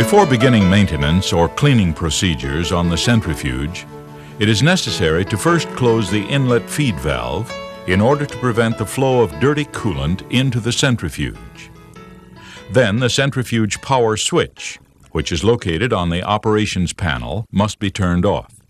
Before beginning maintenance or cleaning procedures on the centrifuge, it is necessary to first close the inlet feed valve in order to prevent the flow of dirty coolant into the centrifuge. Then the centrifuge power switch, which is located on the operations panel, must be turned off.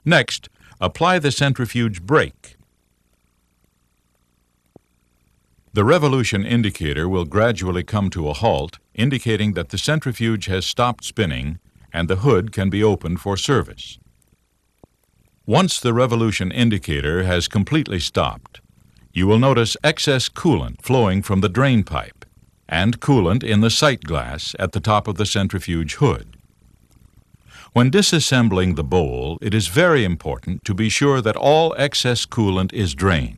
Next, apply the centrifuge brake. The revolution indicator will gradually come to a halt, indicating that the centrifuge has stopped spinning and the hood can be opened for service. Once the revolution indicator has completely stopped, you will notice excess coolant flowing from the drain pipe and coolant in the sight glass at the top of the centrifuge hood. When disassembling the bowl, it is very important to be sure that all excess coolant is drained.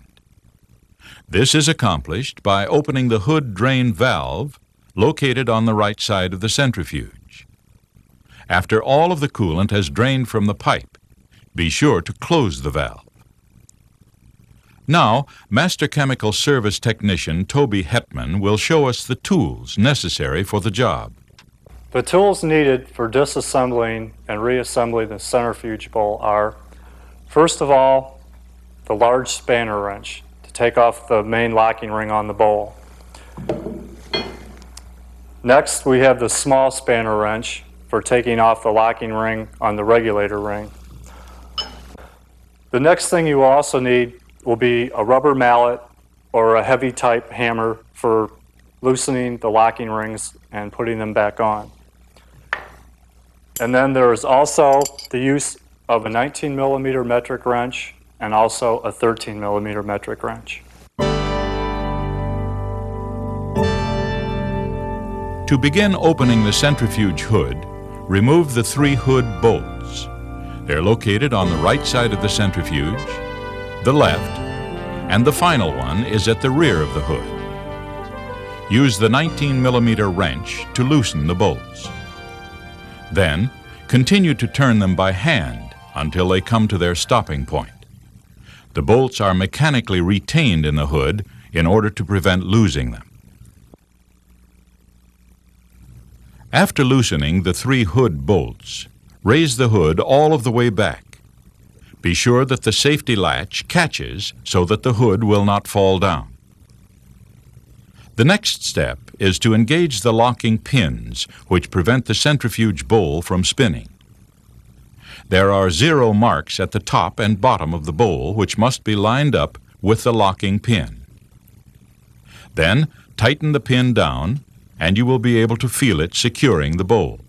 This is accomplished by opening the hood drain valve located on the right side of the centrifuge. After all of the coolant has drained from the pipe, be sure to close the valve. Now, Master Chemical Service Technician Toby Hetman will show us the tools necessary for the job. The tools needed for disassembling and reassembling the centrifuge bowl are, first of all, the large spanner wrench to take off the main locking ring on the bowl. Next, we have the small spanner wrench for taking off the locking ring on the regulator ring. The next thing you will also need will be a rubber mallet or a heavy type hammer for loosening the locking rings and putting them back on. And then there is also the use of a 19 millimeter metric wrench and also a 13 millimeter metric wrench. To begin opening the centrifuge hood, remove the 3 hood bolts. They're located on the right side of the centrifuge, the left, and the final one is at the rear of the hood. Use the 19 millimeter wrench to loosen the bolts. Then, continue to turn them by hand until they come to their stopping point. The bolts are mechanically retained in the hood in order to prevent losing them. After loosening the 3 hood bolts, raise the hood all of the way back. Be sure that the safety latch catches so that the hood will not fall down. The next step is to engage the locking pins which prevent the centrifuge bowl from spinning. There are 0 marks at the top and bottom of the bowl which must be lined up with the locking pin. Then tighten the pin down and you will be able to feel it securing the bowl.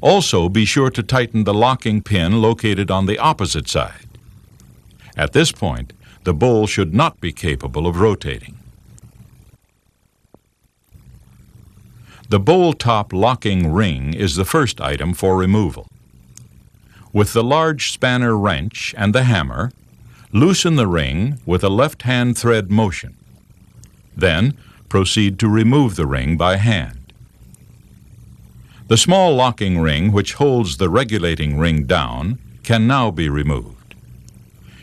Also, be sure to tighten the locking pin located on the opposite side. At this point, the bowl should not be capable of rotating. The bowl top locking ring is the first item for removal. With the large spanner wrench and the hammer, loosen the ring with a left-hand thread motion. Then, proceed to remove the ring by hand. The small locking ring which holds the regulating ring down can now be removed.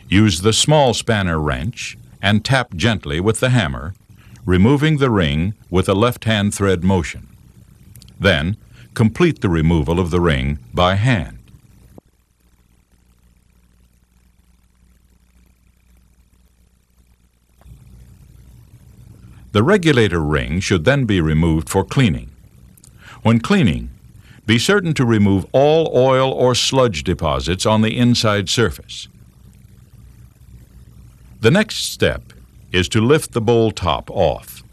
Use the small spanner wrench and tap gently with the hammer, removing the ring with a left-hand thread motion. Then, complete the removal of the ring by hand. The regulator ring should then be removed for cleaning. When cleaning, be certain to remove all oil or sludge deposits on the inside surface. The next step is to lift the bowl top off.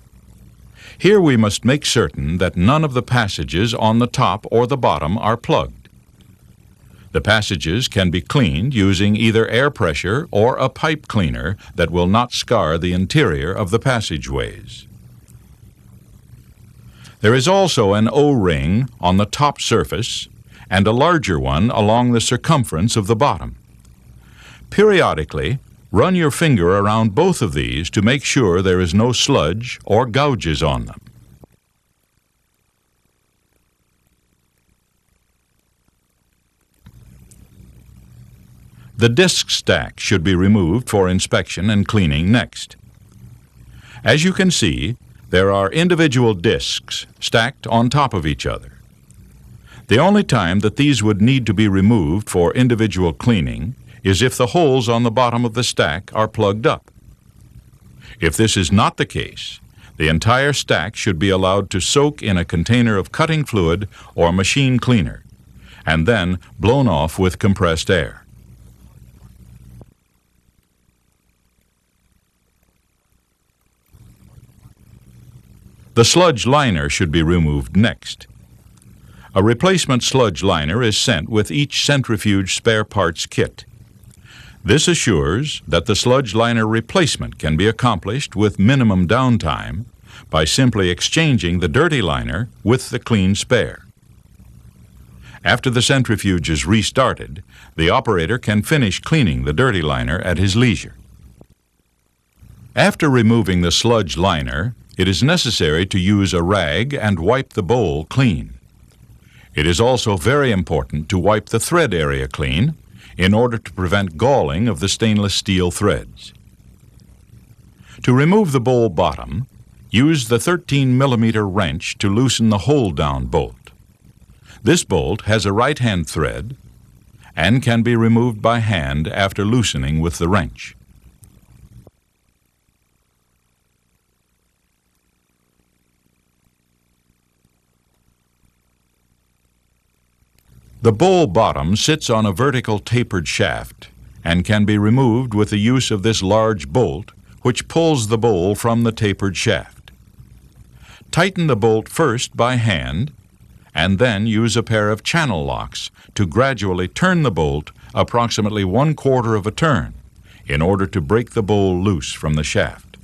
Here we must make certain that none of the passages on the top or the bottom are plugged. The passages can be cleaned using either air pressure or a pipe cleaner that will not scar the interior of the passageways. There is also an O-ring on the top surface and a larger one along the circumference of the bottom. Periodically, run your finger around both of these to make sure there is no sludge or gouges on them. The disc stack should be removed for inspection and cleaning next. As you can see, there are individual discs stacked on top of each other. The only time that these would need to be removed for individual cleaning is if the holes on the bottom of the stack are plugged up. If this is not the case, the entire stack should be allowed to soak in a container of cutting fluid or machine cleaner, and then blown off with compressed air. The sludge liner should be removed next. A replacement sludge liner is sent with each Centrifuge spare parts kit. This assures that the sludge liner replacement can be accomplished with minimum downtime by simply exchanging the dirty liner with the clean spare. After the centrifuge is restarted, the operator can finish cleaning the dirty liner at his leisure. After removing the sludge liner, it is necessary to use a rag and wipe the bowl clean. It is also very important to wipe the thread area clean in order to prevent galling of the stainless steel threads. To remove the bowl bottom, use the 13mm wrench to loosen the hold-down bolt. This bolt has a right-hand thread and can be removed by hand after loosening with the wrench. The bowl bottom sits on a vertical tapered shaft and can be removed with the use of this large bolt, which pulls the bowl from the tapered shaft. Tighten the bolt first by hand and then use a pair of channel locks to gradually turn the bolt approximately 1/4 of a turn in order to break the bowl loose from the shaft.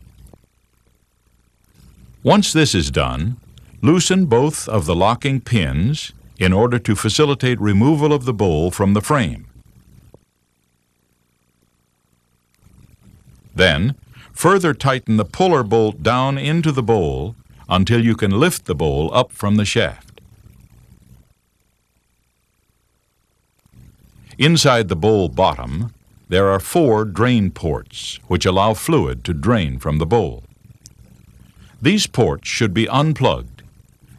Once this is done, loosen both of the locking pins in order to facilitate removal of the bowl from the frame. Then, further tighten the puller bolt down into the bowl until you can lift the bowl up from the shaft. Inside the bowl bottom, there are 4 drain ports which allow fluid to drain from the bowl. These ports should be unplugged,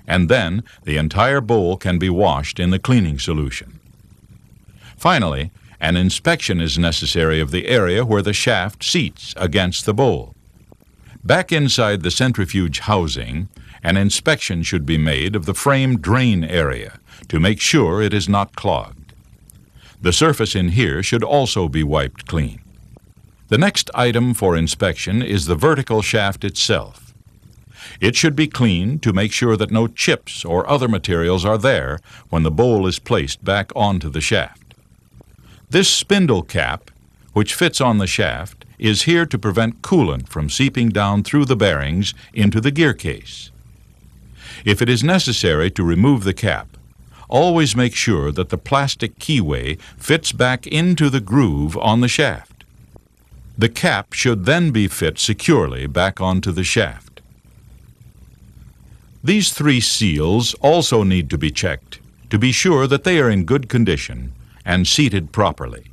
and then the entire bowl can be washed in the cleaning solution. Finally, an inspection is necessary of the area where the shaft seats against the bowl. Back inside the centrifuge housing, an inspection should be made of the frame drain area to make sure it is not clogged. The surface in here should also be wiped clean. The next item for inspection is the vertical shaft itself. It should be cleaned to make sure that no chips or other materials are there when the bowl is placed back onto the shaft. This spindle cap, which fits on the shaft, is here to prevent coolant from seeping down through the bearings into the gear case. If it is necessary to remove the cap, always make sure that the plastic keyway fits back into the groove on the shaft. The cap should then be fit securely back onto the shaft. These 3 seals also need to be checked to be sure that they are in good condition and seated properly.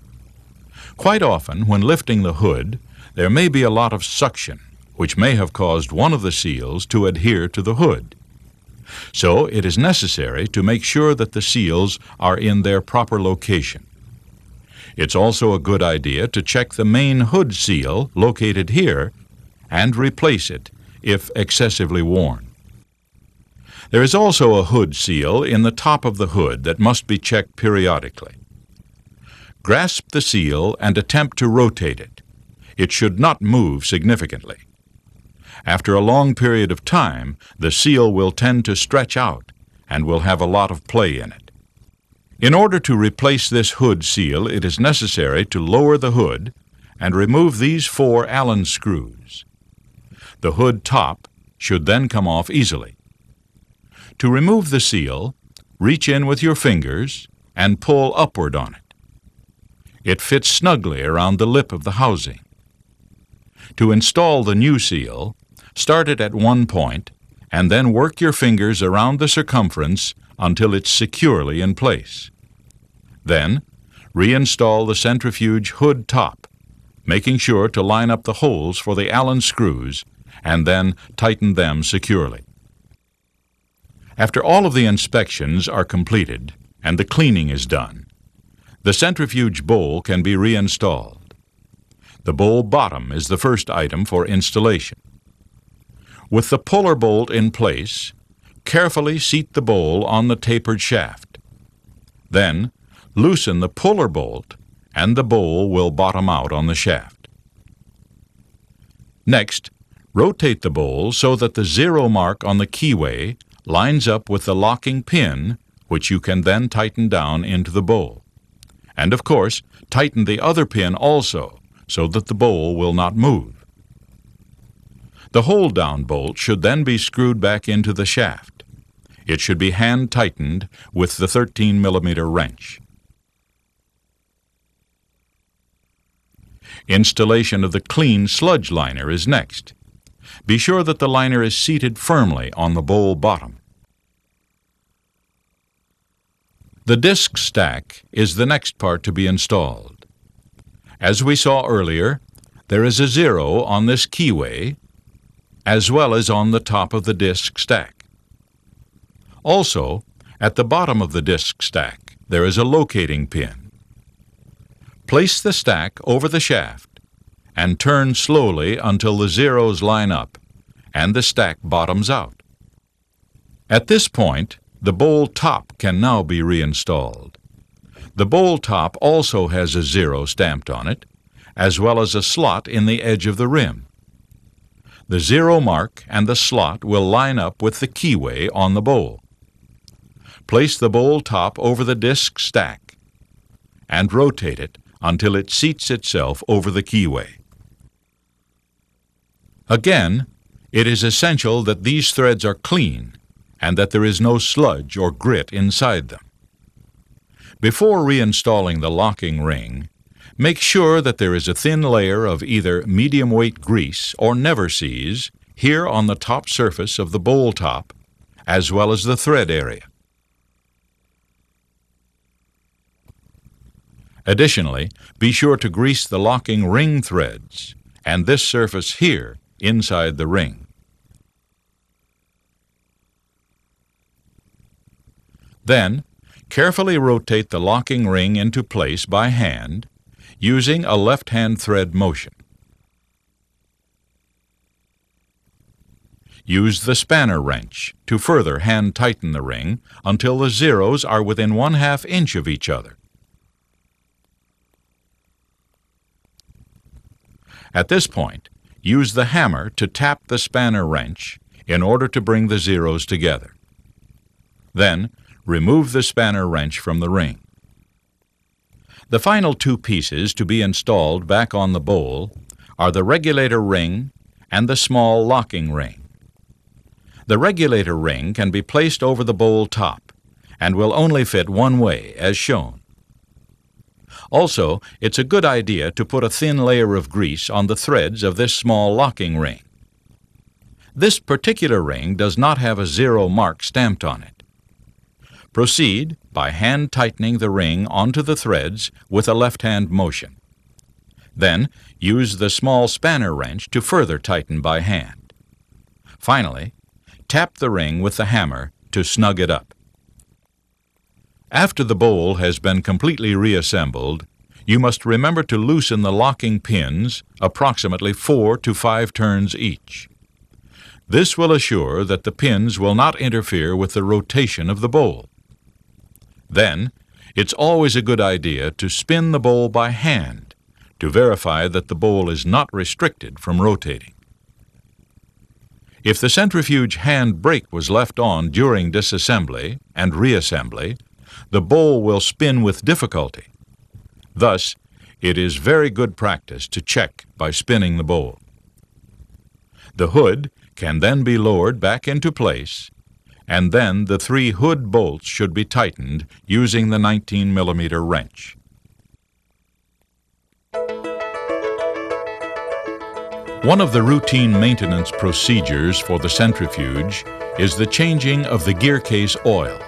Quite often, when lifting the hood, there may be a lot of suction, which may have caused one of the seals to adhere to the hood. So it is necessary to make sure that the seals are in their proper location. It's also a good idea to check the main hood seal located here and replace it if excessively worn. There is also a hood seal in the top of the hood that must be checked periodically. Grasp the seal and attempt to rotate it. It should not move significantly. After a long period of time, the seal will tend to stretch out and will have a lot of play in it. In order to replace this hood seal, it is necessary to lower the hood and remove these 4 Allen screws. The hood top should then come off easily. To remove the seal, reach in with your fingers and pull upward on it. It fits snugly around the lip of the housing. To install the new seal, start it at one point and then work your fingers around the circumference until it's securely in place. Then, reinstall the centrifuge hood top, making sure to line up the holes for the Allen screws and then tighten them securely. After all of the inspections are completed and the cleaning is done, the centrifuge bowl can be reinstalled. The bowl bottom is the first item for installation. With the puller bolt in place, carefully seat the bowl on the tapered shaft. Then, loosen the puller bolt and the bowl will bottom out on the shaft. Next, rotate the bowl so that the 0 mark on the keyway lines up with the locking pin, which you can then tighten down into the bowl. And of course, tighten the other pin also, so that the bowl will not move. The hold-down bolt should then be screwed back into the shaft. It should be hand-tightened with the 13mm wrench. Installation of the clean sludge liner is next. Be sure that the liner is seated firmly on the bowl bottom. The disc stack is the next part to be installed. As we saw earlier, there is a 0 on this keyway, as well as on the top of the disc stack. Also, at the bottom of the disc stack, there is a locating pin. Place the stack over the shaft and turn slowly until the zeros line up and the stack bottoms out. At this point, the bowl top can now be reinstalled. The bowl top also has a 0 stamped on it, as well as a slot in the edge of the rim. The 0 mark and the slot will line up with the keyway on the bowl. Place the bowl top over the disc stack and rotate it until it seats itself over the keyway. Again, it is essential that these threads are clean and that there is no sludge or grit inside them. Before reinstalling the locking ring, make sure that there is a thin layer of either medium-weight grease or never-seez here on the top surface of the bowl top, as well as the thread area. Additionally, be sure to grease the locking ring threads and this surface here inside the ring. Then, carefully rotate the locking ring into place by hand using a left-hand thread motion. Use the spanner wrench to further hand-tighten the ring until the zeros are within 1/2 inch of each other. At this point, use the hammer to tap the spanner wrench in order to bring the zeros together. Then, remove the spanner wrench from the ring. The final 2 pieces to be installed back on the bowl are the regulator ring and the small locking ring. The regulator ring can be placed over the bowl top and will only fit one way, as shown. Also, it's a good idea to put a thin layer of grease on the threads of this small locking ring. This particular ring does not have a 0 mark stamped on it. Proceed by hand-tightening the ring onto the threads with a left-hand motion. Then, use the small spanner wrench to further tighten by hand. Finally, tap the ring with the hammer to snug it up. After the bowl has been completely reassembled, you must remember to loosen the locking pins approximately 4 to 5 turns each. This will assure that the pins will not interfere with the rotation of the bowl. Then, it's always a good idea to spin the bowl by hand to verify that the bowl is not restricted from rotating. If the centrifuge hand brake was left on during disassembly and reassembly, the bowl will spin with difficulty. Thus, it is very good practice to check by spinning the bowl. The hood can then be lowered back into place, and then the 3 hood bolts should be tightened using the 19mm wrench. One of the routine maintenance procedures for the centrifuge is the changing of the gear case oil.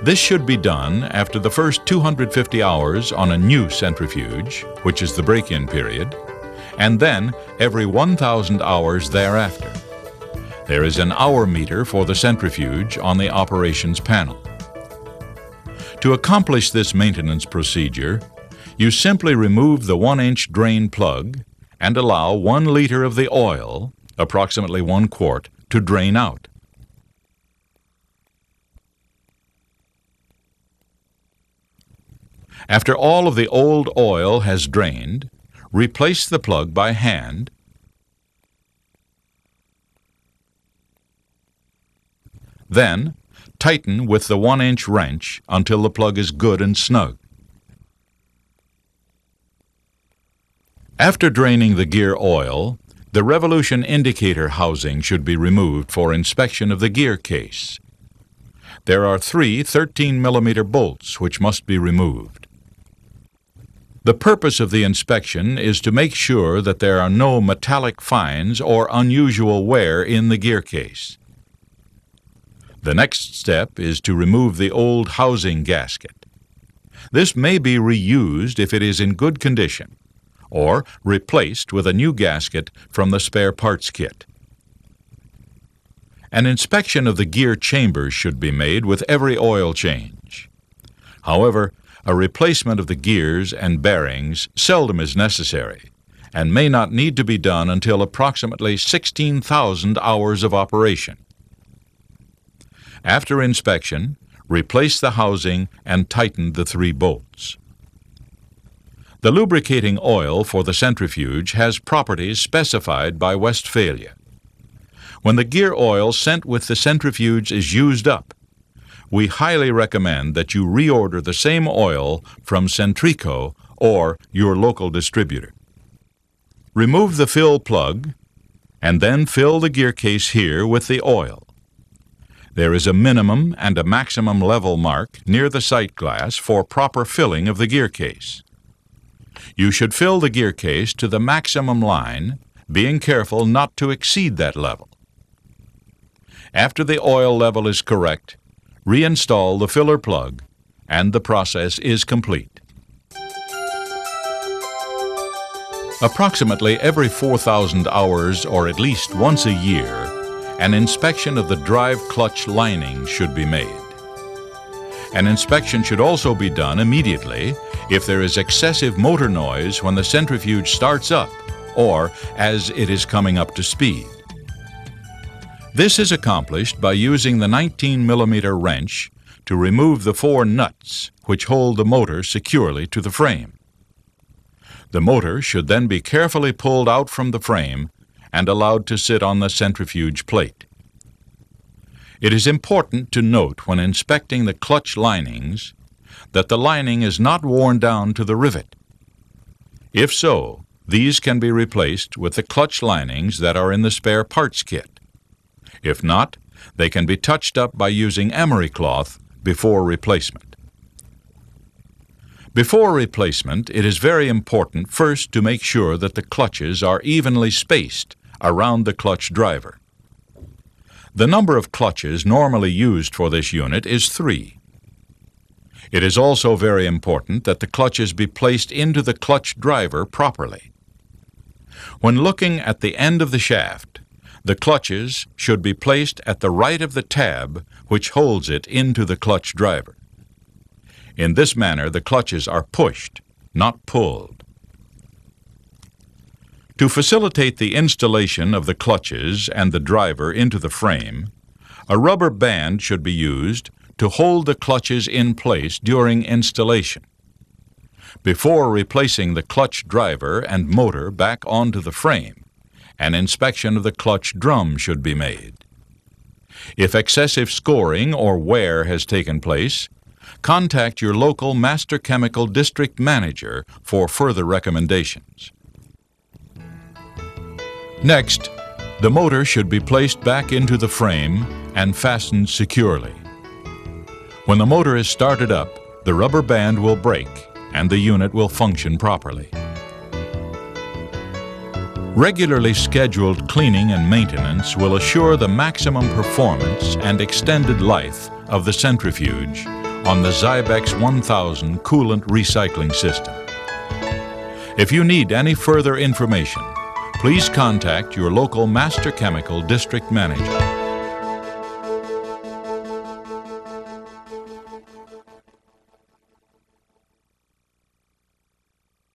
This should be done after the first 250 hours on a new centrifuge, which is the break-in period, and then every 1,000 hours thereafter. There is an hour meter for the centrifuge on the operations panel. To accomplish this maintenance procedure, you simply remove the 1-inch drain plug and allow 1 liter of the oil, approximately 1 quart, to drain out. After all of the old oil has drained, replace the plug by hand. Then, tighten with the 1-inch wrench until the plug is good and snug. After draining the gear oil, the revolution indicator housing should be removed for inspection of the gear case. There are 3 13mm bolts which must be removed. The purpose of the inspection is to make sure that there are no metallic fines or unusual wear in the gear case. The next step is to remove the old housing gasket. This may be reused if it is in good condition, or replaced with a new gasket from the spare parts kit. An inspection of the gear chambers should be made with every oil change. However, a replacement of the gears and bearings seldom is necessary and may not need to be done until approximately 16,000 hours of operation. After inspection, replace the housing and tighten the 3 bolts. The lubricating oil for the centrifuge has properties specified by Westfalia. When the gear oil sent with the centrifuge is used up, we highly recommend that you reorder the same oil from Centrifuge or your local distributor. Remove the fill plug and then fill the gear case here with the oil. There is a minimum and a maximum level mark near the sight glass for proper filling of the gear case. You should fill the gear case to the maximum line, being careful not to exceed that level. After the oil level is correct, reinstall the filler plug, and the process is complete. Approximately every 4,000 hours or at least once a year, an inspection of the drive clutch lining should be made. An inspection should also be done immediately if there is excessive motor noise when the centrifuge starts up or as it is coming up to speed. This is accomplished by using the 19mm wrench to remove the 4 nuts which hold the motor securely to the frame. The motor should then be carefully pulled out from the frame and allowed to sit on the centrifuge plate. It is important to note when inspecting the clutch linings that the lining is not worn down to the rivet. If so, these can be replaced with the clutch linings that are in the spare parts kit. If not, they can be touched up by using emery cloth before replacement. Before replacement, it is very important first to make sure that the clutches are evenly spaced around the clutch driver. The number of clutches normally used for this unit is 3. It is also very important that the clutches be placed into the clutch driver properly. When looking at the end of the shaft, the clutches should be placed at the right of the tab which holds it into the clutch driver. In this manner, the clutches are pushed, not pulled. To facilitate the installation of the clutches and the driver into the frame, a rubber band should be used to hold the clutches in place during installation. Before replacing the clutch driver and motor back onto the frame, an inspection of the clutch drum should be made. If excessive scoring or wear has taken place, contact your local Master Chemical District Manager for further recommendations. Next, the motor should be placed back into the frame and fastened securely. When the motor is started up, the rubber band will break and the unit will function properly. Regularly scheduled cleaning and maintenance will assure the maximum performance and extended life of the centrifuge on the XYBEX 1000 coolant recycling system. If you need any further information, please contact your local Master Chemical District Manager.